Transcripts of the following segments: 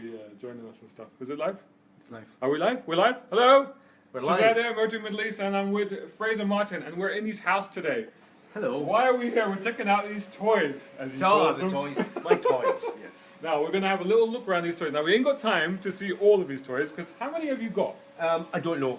be joining us and stuff. Is it live? It's live. Are we live? We're live? Hello? We're Shahzad live. here, Motor Middle East, and I'm with Fraser Martin, and we're in his house today. Hello. Why are we here? We're checking out these toys, as you call them. The toys. My toys, yes. Now, we're going to have a little look around these toys. Now, we ain't got time to see all of these toys, because how many have you got? I don't know.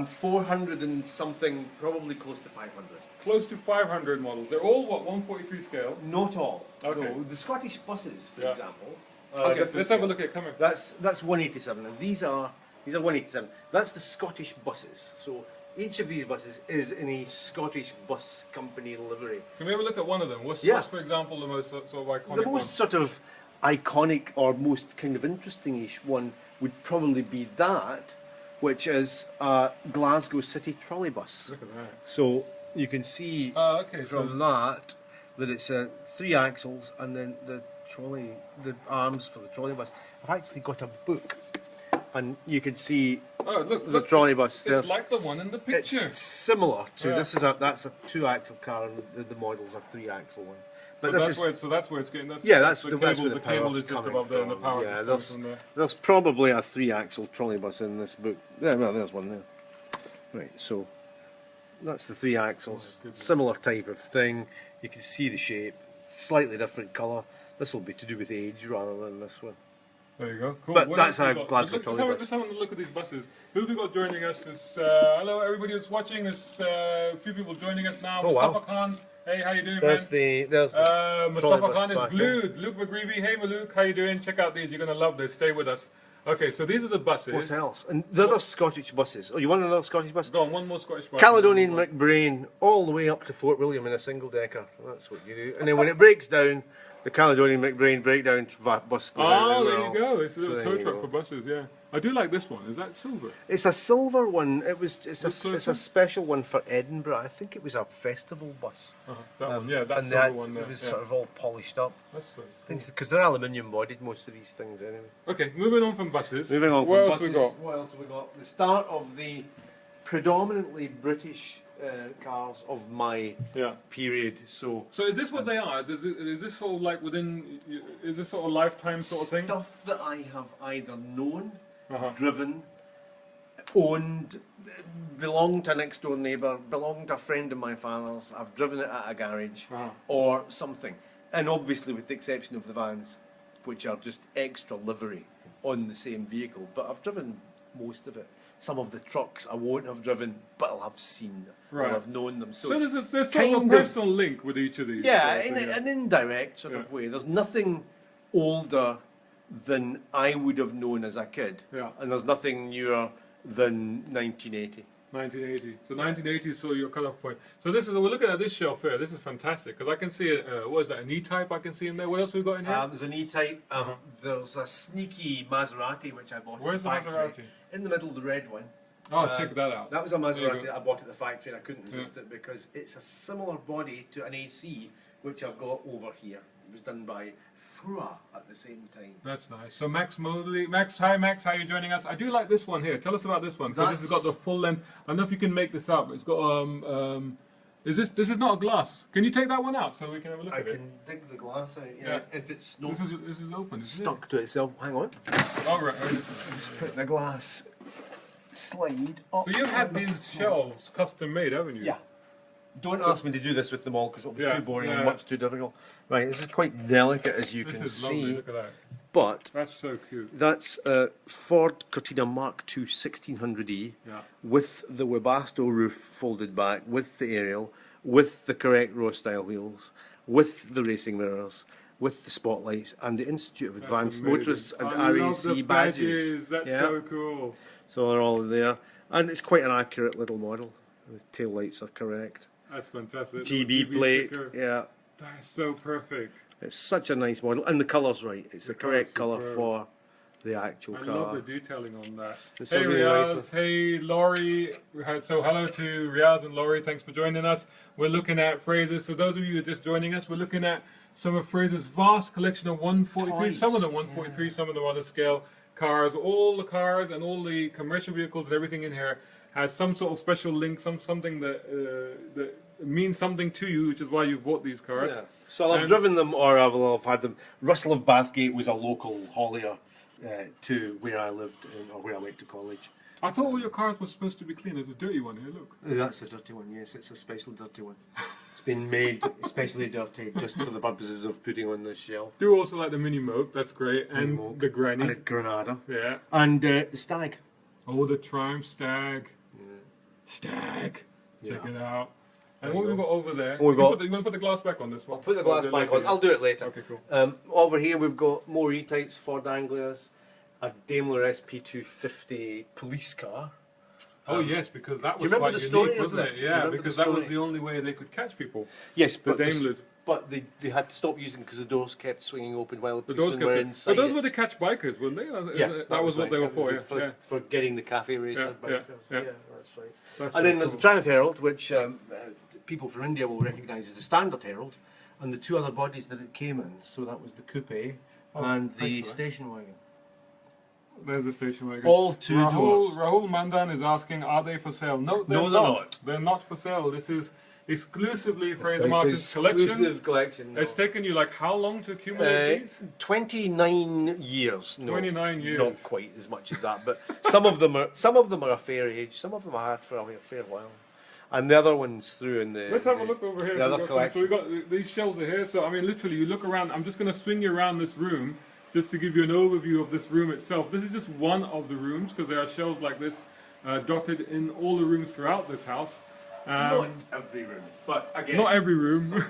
400 and something, probably close to 500. Close to 500 models. They're all, what, 143 scale? Not all. Okay. No, the Scottish buses, for example. Let's have a look at it. Come here. That's 187, and these are 187. That's the Scottish buses. So each of these buses is in a Scottish bus company livery. Can we have a look at one of them? What's for example, the most sort of iconic The most sort of iconic or most kind of interesting-ish one would probably be that, which is a Glasgow City trolley bus. Look at that. So you can see from that it's 3 axles, and then the arms for the trolley bus. I've actually got a book, and you can see the trolley bus. It's like the one in the picture. It's similar to that's a 2-axle car, and the model's a 3-axle one. But that's where it's getting. That's where the cable power is just above there, and the power Yeah, just comes from there. there's probably a 3-axle trolley bus in this book. Yeah, well, there's one there. Right, so that's the 3 axles. Similar type of thing. You can see the shape, slightly different colour. This will be to do with age rather than this one. There you go. Cool. But What that's else how we got? Glasgow trolley bus. Let's have a look at these buses. Who have we got joining us? Hello, everybody that's watching. There's a few people joining us now. Oh, Mustafa wow. Khan. Hey, how you doing, There's man? there's the Mustafa Khan is back glued. Luke McGreevy. Hey, Luke. How you doing? Check out these. You're going to love this. Stay with us. Okay, so these are the buses. What else? And the other Scottish buses. Oh, you want another Scottish bus? Go on, one more Scottish bus. Caledonian McBrain, all the way up to Fort William in a single decker. That's what you do. And then when it breaks down, the Caledonian McBrain breakdown bus goes out Oh, as there well. you go. It's a little So tow there you truck go. for buses, yeah. I do like this one. Is that silver? It's a silver one. It's closer? a special one for Edinburgh. I think it was a festival bus. That one, yeah, that and silver one there. it was yeah. sort of all polished up. That's so cool. Because they're aluminium bodied, most of these things anyway. Okay, moving on from buses. Moving on What from else buses, we got? What else have we got? The start of the predominantly British cars of my period. So is this what they are? Is this sort of like within? Is this sort of lifetime sort of thing? stuff that I have either known, Uh-huh. driven, owned, belonged to a next door neighbour, belonged to a friend of my father's. I've driven it at a garage or something, and obviously with the exception of the vans, which are just extra livery on the same vehicle. But I've driven most of it. Some of the trucks I won't have driven, but I'll have seen them, Right. or have known them. So So it's there's sort of a kind of- personal link with each of these. yeah, sort of in thing, an indirect sort of way. There's nothing older than I would have known as a kid, and there's nothing newer than 1980. 1980. So 1980 is sort of your cut-off point. So this is, we're looking at this shelf here. This is fantastic because I can see what is that? An E-Type I can see in there. What else we got in here? There's an E-Type. There's a sneaky Maserati which I bought Where's at the the factory. Maserati? In the middle, the red one. Oh, check that out. That was a There you Maserati go. that I bought at the factory, and I couldn't resist it because it's a similar body to an AC which I've got over here. It was done by Frua at the same time. That's nice. So Max Mosley, hi Max, how are you joining us? I do like this one here. Tell us about this one because this has got the full length. I don't know if you can make this up. It's got This is not a glass. Can you take that one out so we can have a look I at it? can dig the glass out. Yeah. If it's not This is open. Isn't stuck to itself. Hang on. It? Oh right. Just put the glass slide up. So you've had these shelves custom made, haven't you? Yeah. Don't ask me to do this with them all because it'll be too boring and yeah. much too difficult. Right, this is quite delicate as you This can is see. lovely. Look at that. But That's so cute. that's a Ford Cortina Mark II 1600E with the Webasto roof folded back, with the aerial, with the correct row style wheels, with the racing mirrors, with the spotlights, and the Institute of Advanced amazing. Motorists and I love RAC the badges. That's Yeah. so cool. So they're all there. And it's quite an accurate little model. The tail lights are correct. That's fantastic. GB plate, sticker. yeah. That's so perfect. It's such a nice model, and the colour's right. It's the correct colour superb. for the actual I car. love the detailing on that. It's Hey a really nice one. Riaz, hey Laurie. So hello to Riaz and Laurie, thanks for joining us. We're looking at Fraser's, so those of you who are just joining us, we're looking at some of Fraser's vast collection of 143, some of them 143, some of them other scale cars. All the cars and all the commercial vehicles and everything in here has some sort of special link, something that means something to you, which is why you bought these cars. Yeah. So I've driven them, or I've had them. Russell of Bathgate was a local haulier to where I lived or where I went to college. I thought all your cars were supposed to be clean. There's a dirty one here, look. That's the dirty one, yes, it's a special dirty one. It's been made especially dirty just for the purposes of putting on this shelf. Do also like the Mini Moke, that's great. And Moke. the Granny. And a Granada. Yeah. And the Stag. Oh, the Triumph Stag. Yeah. Stag. Check Yeah. it out. And There what you we've go. got over there. We've got- You want to put the glass back on this one? I'll put the glass Or back later? on. I'll do it later. Okay, cool. Over here we've got more E-types, Ford Anglias, a Daimler SP250 police car. Oh yes, because that do you was remember quite the story unique, of wasn't that? it? Do you Yeah, remember because the that was story? the only way they could catch people. Yes, The but Daimlers. But they had to stop using because the doors kept swinging open while the The doors policemen were kept. inside. But those it. were to catch bikers, weren't they? Yeah, that was what right. they were That for. was Yeah. for getting the cafe racer Yeah, bikers. yeah. That's right. That's And then so there's cool. the Triumph Herald, which people from India will recognise as the standard Herald, and the two other bodies that it came in. So that was the coupe and the thanks for that. station wagon. There's the station wagon. All two doors. Rahul Mandan is asking, are they for sale? No, they're No, not. they're not. They're not for sale. This is exclusively Fraser It's Martin's an collection. exclusive collection. no. It's taken you like how long to accumulate these? 29 years. No, 29 years. Not quite as much as that, but some of them are a fair age. Some of them I had for a fair while, and the other ones through in the. Let's have a look over here. the other We've got some- so collection. we've got these shelves are here. So I mean, literally, you look around. I'm just going to swing you around this room just to give you an overview of this room itself. This is just one of the rooms because there are shelves like this dotted in all the rooms throughout this house. Not every room, but again. Not every room.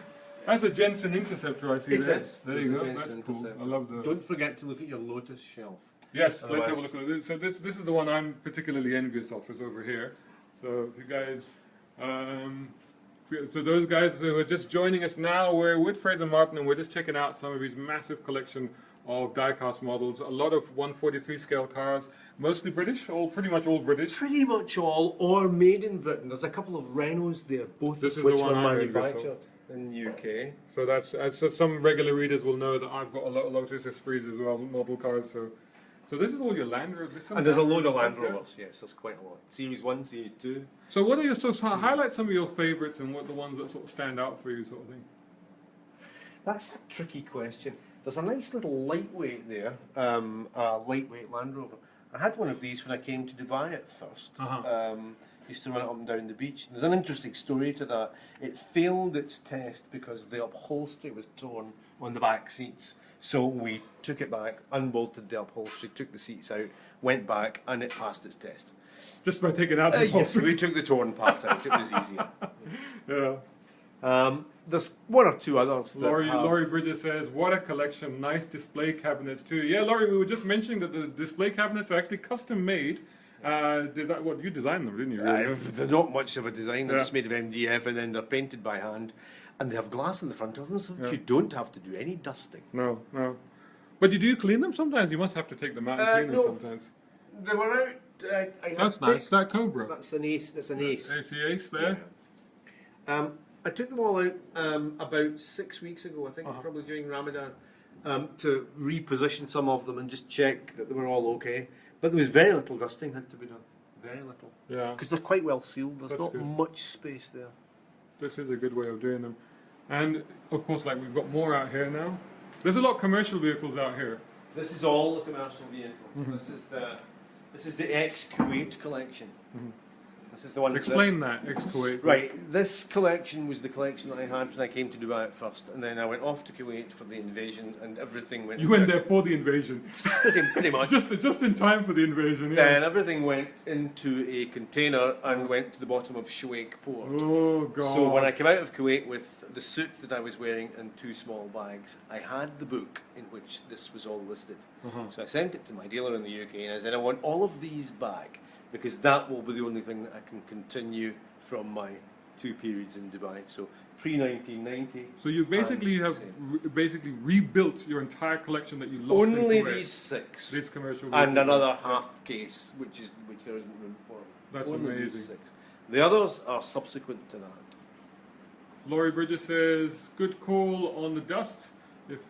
That's a Jensen Interceptor I see It there. is. There It's you a go. Jensen That's cool. Interceptor. I love the. Don't forget to look at your Lotus shelf. Yes, let's have a Otherwise- look at it. So this is the one I'm particularly envious of. Is over here. So if you guys. So those guys who are just joining us now, we're with Fraser Martin and we're just checking out some of his massive collection of diecast models. A lot of 143 scale cars, mostly British, pretty much all British. Pretty much all, or made in Britain. There's a couple of Renaults there, both This of is which the one were I'm envious of. manufactured in the UK. So that's so some regular readers will know that I've got a lot of Lotus Esprits as well, model cars. So this is all your Land Rovers. And there's a load of Land Land Rovers, yes, there's quite a lot. Series 1, Series 2. So what are your highlight some of your favourites and what the ones that sort of stand out for you, sort of thing? That's a tricky question. There's a nice little lightweight there, a lightweight Land Rover. I had one of these when I came to Dubai at first. Used to run it up and down the beach. There's an interesting story to that. It failed its test because the upholstery was torn on the back seats. So we took it back, unbolted the upholstery, took the seats out, went back, and it passed its test. Just by taking out the Yes, upholstery. we took the torn part out. It was easier. Yeah. There's one or two others. That Laurie Bridges says, what a collection, nice display cabinets too. Yeah, Laurie, we were just mentioning that the display cabinets are actually custom made. You designed them, didn't you? Really? They're not much of a design. They're Yeah. just made of MDF and then they're painted by hand. And they have glass in the front of them so that Yeah. you don't have to do any dusting. No. But you do clean them sometimes? You must have to take them out and clean no. them sometimes. They were out. I had That's to nice. take- That Cobra. That's an ace. That's an ace. AC Ace there. Yeah. I took them all out about 6 weeks ago, I think, Uh-huh. probably during Ramadan, to reposition some of them and just check that they were all okay. But there was very little dusting had to be done. Very little. Yeah. Because they're quite well sealed. There's That's not good. much space there. This is a good way of doing them. And of course, like we've got more out here now. There's a lot of commercial vehicles out here. This is all the commercial vehicles. Mm-hmm. This is the ex-Kuwait collection. This is the one. Explain that, X-Kuwait. Right, this collection was the collection that I had when I came to Dubai at first, and then I went off to Kuwait for the invasion, and everything went. You went there for the invasion. pretty much. just in time for the invasion, yeah. Then everything went into a container and went to the bottom of Sheikh port. Oh, God. So when I came out of Kuwait with the suit that I was wearing and 2 small bags, I had the book in which this was all listed. So I sent it to my dealer in the UK and I said, I want all of these back because that will be the only thing that I can continue from my 2 periods in Dubai. So pre-1990. So you basically have basically rebuilt your entire collection that you lost Only in Kuwait. these 6. These commercial And vehicles. another half case, which there isn't room for. That's Only these amazing. 6. The others are subsequent to that. Laurie Bridges says, good call on the dust. If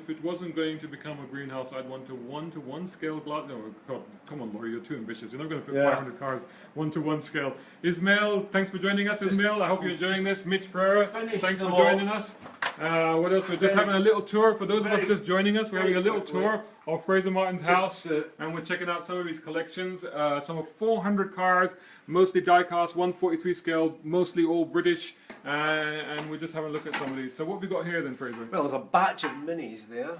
it wasn't going to become a greenhouse, I'd want a 1-to-1 scale glass. No, God, come on, Laurie, you're too ambitious. You're not going to fit Yeah. 500 cars 1-to-1 scale. Ismail, thanks for joining us, Ismail. I hope you're enjoying this. Mitch Ferrer, finish thanks for them joining off. us. What else? We're just having a little tour. For those of us just joining us, we're having a little tour of Fraser Martin's house, and we're checking out some of his collections. Some of 400 cars, mostly diecast, 143 scale, mostly all British, and we're just having a look at some of these. So what have we got here then, Fraser? Well, there's a batch of minis there,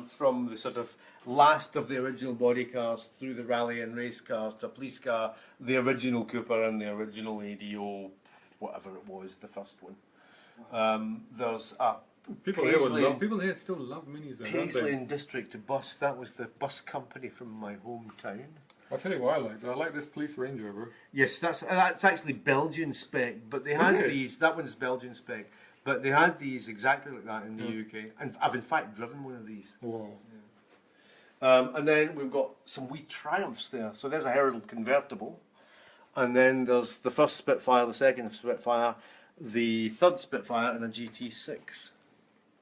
from the sort of last of the original body cars through the rally and race cars to a police car, the original Cooper and the original ADO, whatever it was, the first one. There's a People here still love minis, though, don't Paisley they? and District bus. That was the bus company from my hometown. I'll tell you what I like. I like this police Range Rover. Yes, that's actually Belgian spec, but they had these. That one's Belgian spec, but they had these exactly like that in the UK, and I've in fact driven one of these. Whoa. And then we've got some wee Triumphs there. So there's a Herald convertible, and then there's the first Spitfire, the second Spitfire, the third Spitfire, and a GT6.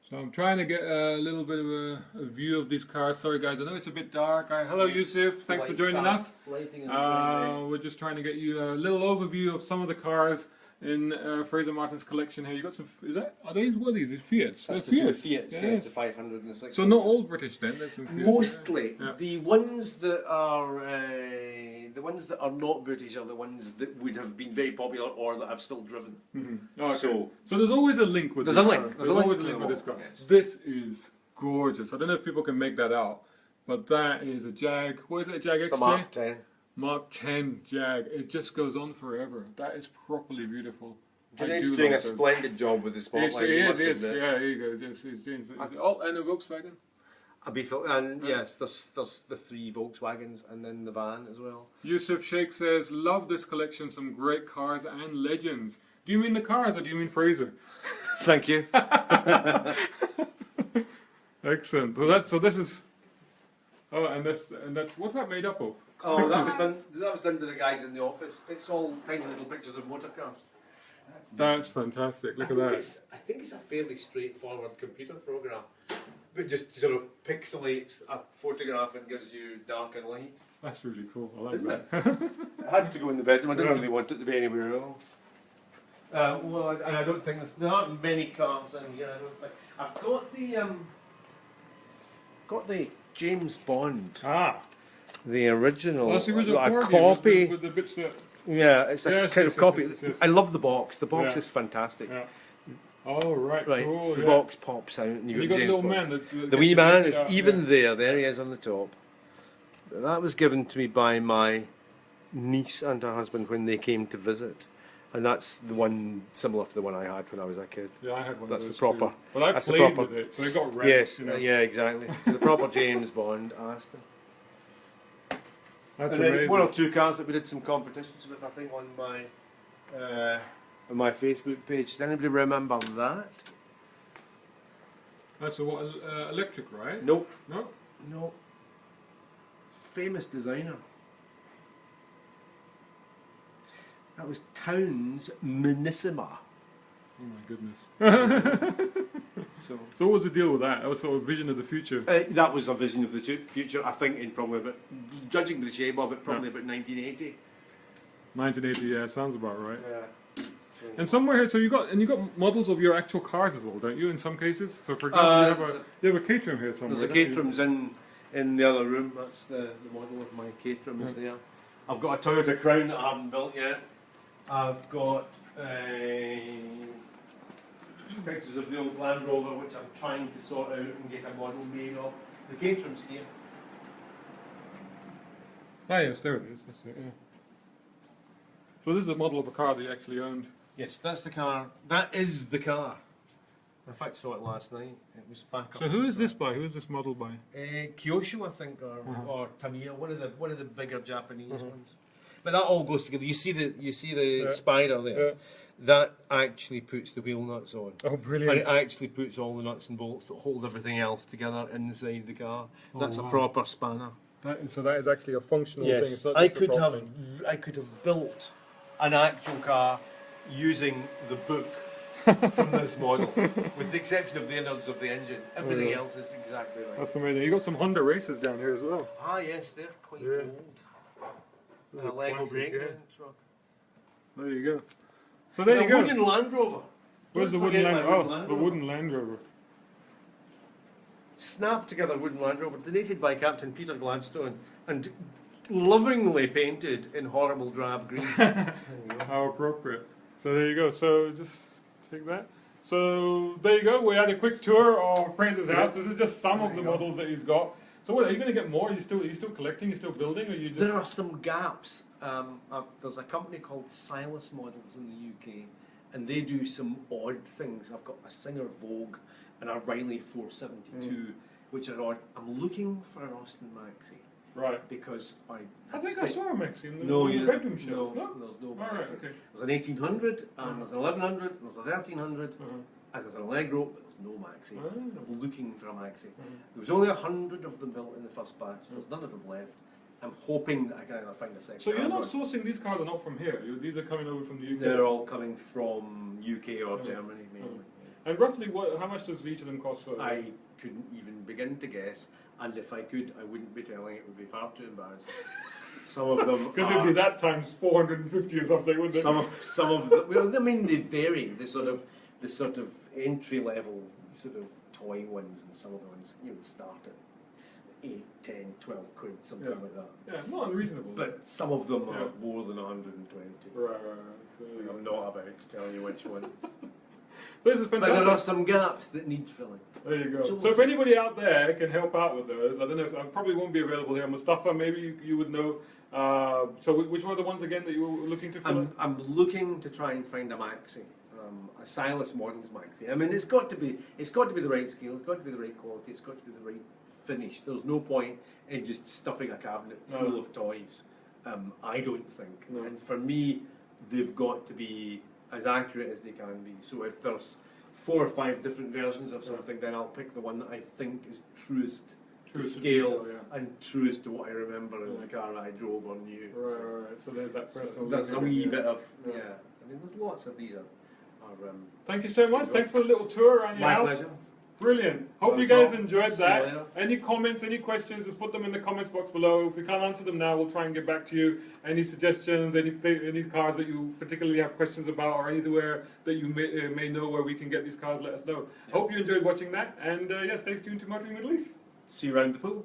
So I'm trying to get a little bit of a view of these cars. Sorry guys, I know it's a bit dark. Hello Yusuf, thanks for joining us. We're just trying to get you a little overview of some of the cars in Fraser Martin's collection here. You got some, are these, what are these? These Fiats? That's They're the two Fiats, yes, the 500 and the 600. So not all British then? There's some Fiats, mostly. yeah. The ones that are not British are the ones that would have been very popular or that I've still driven. Mm-hmm. Okay. So there's always a link with there's this a link. car. There's always a link with this car. Yes. This is gorgeous. I don't know if people can make that out, but that is a Jag. What is it? A Jag XJ? It's a Mark 10. Mark 10 Jag. It just goes on forever. That is properly beautiful. Jeanette's doing a splendid job with the spotlight. Yes. Yeah, here you go. Yes, he's doing. Oh, and a Volkswagen. A Beetle, and yes, there's the 3 Volkswagens and then the van as well. Yusuf Sheikh says, love this collection, some great cars and legends. Do you mean the cars or do you mean Fraser? Thank you. Excellent. So this is. Oh, and that's what's that made up of? Oh, that was done to the guys in the office. It's all tiny little pictures of motor cars. That's fantastic. Look at that. I think it's a fairly straightforward computer program, but just sort of pixelates a photograph and gives you dark and light. That's really cool. I like Isn't that. It had to go in the bedroom. I didn't really want it to be anywhere else. And I don't think there aren't many cars in here. I don't think. I've got the James Bond. The original. That's the original a Ford copy. with the bits that. Yeah, it's a kind of copy. Yes. I love the box. The box is fantastic. Yeah. Oh right. Cool, so the yeah. box pops out and you you got the James little Bond. man. The wee man is even there. There he is on the top. That was given to me by my niece and her husband when they came to visit, and that's the one similar to the one I had when I was a kid. Yeah, I had one. That's of the those proper. Too. But I that's played the proper. with it, so it got wrecked. Yes, you know. yeah, exactly. The proper James Bond Aston. That's and then amazing. one or two cars that we did some competitions with, I think, on my Facebook page. Does anybody remember that? That's a what? Electric, right? Nope. No. No. Famous designer. That was Towns Minissima. Oh my goodness. So what was the deal with that? That was sort of vision of the future. That was a vision of the future, I think, in probably about, judging by the shape of it, probably about 1980. 1980, yeah, sounds about right. Yeah. And somewhere here, so you got models of your actual cars as well, don't you? In some cases. So for example, you have a Caterham here somewhere. There's a Caterham's in the other room. That's the model of my Caterham is there. I've got a Toyota Crown that I haven't built yet. I've got pictures of the old Land Rover, which I'm trying to sort out and get a model made of. The Caterham's here. Ah yes, there it is. That's it, yeah. So this is a model of a car that you actually owned. Yes, that's the car. That is the car. In fact, saw it last night. It was back up. So who is this by? Who is this model by? Kyosho, I think, or Tamiya, one of the bigger Japanese ones. But that all goes together. You see the spider there. Yeah. That actually puts the wheel nuts on. Oh, brilliant! And it actually puts all the nuts and bolts that hold everything else together inside the car. That's a proper spanner. So that is actually a functional thing. Yes, It's not I just a prop thing. I could have built an actual car using the book from this model, with the exception of the innards of the engine. Everything else is exactly right. That's amazing. You got some Honda races down here as well. Ah, yes, they're quite old. A Lego classic, breakdown yeah. truck. There you go. So there you a go. wooden Land Rover. Where's the Don't wooden forget Land my Rover? wooden Oh, Land the Rover. wooden Land Rover. Snapped together wooden Land Rover, donated by Captain Peter Gladstone, and lovingly painted in horrible drab green. How appropriate. So there you go. So just take that. So there you go. We had a quick tour of Fraser's house. This is just some of the models that he's got. So what, are you going to get more? Are you still collecting? Are you still building? Or you just... There are some gaps. There's a company called Silas Models in the UK, and they do some odd things. I've got a Singer Vogue and a Riley 472, which are odd. I'm looking for an Austin Maxi. Right. Because I think I saw a Maxi in the, no, bedroom shelf. no, there's no Maxi. All right, okay. There's an 1800, and there's an 1100, there's a 1300, and there's an Allegro, but there's no Maxi. I'm looking for a Maxi. There was only 100 of them built in the first batch. There's none of them left. I'm hoping that I can either find a second. So you're not sourcing, these cars are not from here? These are coming over from the UK? They're all coming from UK or Germany mainly. And roughly, how much does each of them cost? I couldn't even begin to guess, and if I could, I wouldn't be telling. It would be far too embarrassing. Some of them because it'd be that times 450 or something, wouldn't it? Some of them. Well, I mean, they vary. The sort of entry level sort of toy ones, and some of the ones start at 8, 10, 12 quid, something like that. Yeah, not unreasonable. But some of them are more than 120. Right. I'm not about to tell you which ones. This is fantastic. But there are some gaps that need filling. There you go. So if anybody out there can help out with those, I don't know, I probably won't be available here. Mustafa, maybe you would know. So which were the ones again that you were looking to fill? I'm looking to try and find a Maxi, a Silas Models Maxi. I mean, it's got to be the right scale, it's got to be the right quality, it's got to be the right finish. There's no point in just stuffing a cabinet full of toys. I don't think. No. And for me, they've got to be as accurate as they can be. So if there's 4 or 5 different versions of something, then I'll pick the one that I think is truest to scale and truest to what I remember as the car I drove or knew. Right. So there's that personal. That's a wee bit of I mean, there's lots of these are Thank you so much. Thanks for the little tour around your house. My pleasure. Brilliant. Hope you guys enjoyed that. Any comments, any questions, just put them in the comments box below. If we can't answer them now, we'll try and get back to you. Any suggestions, any cars that you particularly have questions about, or anywhere that you may know where we can get these cars, let us know. Hope you enjoyed watching that, and stay tuned to Motoring Middle East. See you around the pool.